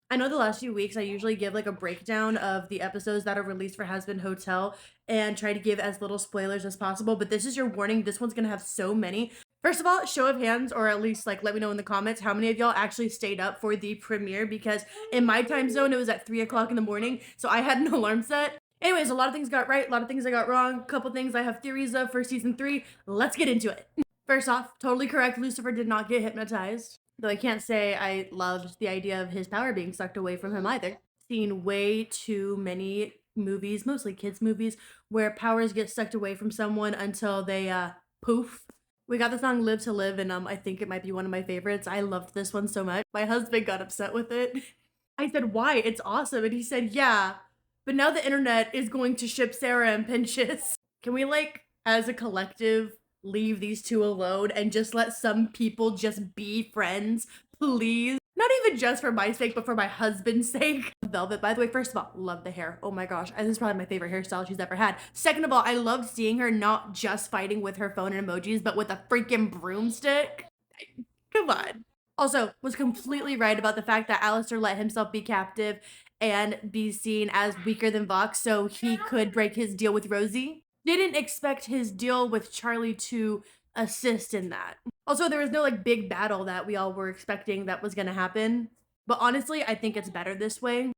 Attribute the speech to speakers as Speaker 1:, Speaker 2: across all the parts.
Speaker 1: I know the last few weeks I usually give like a breakdown of the episodes that are released for Hazbin Hotel and try to give as little spoilers as possible, but this is your warning. This one's gonna have so many. First of all, show of hands, or at least like let me know in the comments how many of y'all actually stayed up for the premiere because in my time zone it was at 3 o'clock in the morning, so I had an alarm set. Anyways, a lot of things got right, a lot of things I got wrong, a couple things I have theories of for season 3. Let's get into it. First off, totally correct. Lucifer did not get hypnotized. Though I can't say I loved the idea of his power being sucked away from him either. Seen way too many movies, mostly kids' movies, where powers get sucked away from someone until they poof. We got the song Live to Live, and I think it might be one of my favorites. I loved this one so much. My husband got upset with it. I said, why? It's awesome. And he said, yeah, but now the internet is going to ship Sarah and Pinchas. Can we, like, as a collective, leave these two alone and just let some people just be friends, please? Not even just for my sake, but for my husband's sake. Velvet, by the way, first of all, love the hair. Oh my gosh, this is probably my favorite hairstyle she's ever had. Second of all, I loved seeing her not just fighting with her phone and emojis, but with a freaking broomstick. Come on. Also, was completely right about the fact that Alistair let himself be captive and be seen as weaker than Vox so he could break his deal with Rosie. Didn't expect his deal with Charlie to assist in that. Also, there was no like big battle that we all were expecting that was gonna happen. But honestly, I think it's better this way.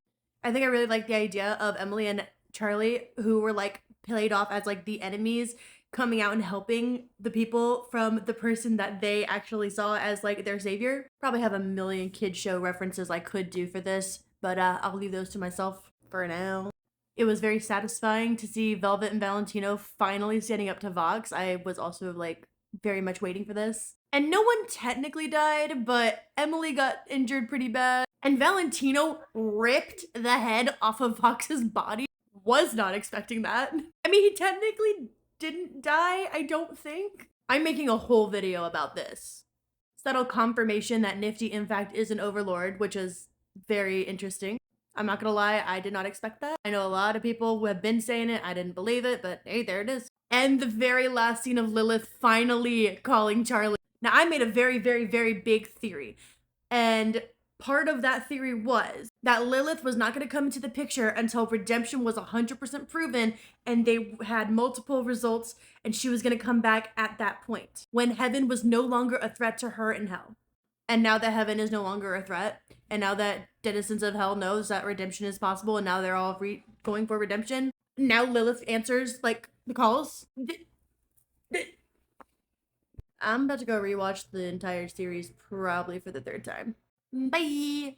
Speaker 1: I think I really like the idea of Emily and Charlie, who were like played off as like the enemies, coming out and helping the people from the person that they actually saw as like their savior. Probably have a million kid show references I could do for this, but I'll leave those to myself for now. It was very satisfying to see Velvet and Valentino finally standing up to Vox. I was also like very much waiting for this. And no one technically died, but Emily got injured pretty bad. And Valentino ripped the head off of Vox's body. Was not expecting that. I mean, he technically didn't die, I don't think. I'm making a whole video about this. Subtle confirmation that Nifty, in fact, is an overlord, which is very interesting. I'm not gonna lie, I did not expect that. I know a lot of people who have been saying it, I didn't believe it, but hey, there it is. And the very last scene of Lilith finally calling Charlie. Now, I made a very, very, very big theory. And part of that theory was that Lilith was not going to come into the picture until redemption was 100% proven and they had multiple results, and she was going to come back at that point when heaven was no longer a threat to her in hell. And now that heaven is no longer a threat, and now that denizens of hell knows that redemption is possible, and now they're all going for redemption, now Lilith answers like the calls. I'm about to go rewatch the entire series probably for the third time. Bye.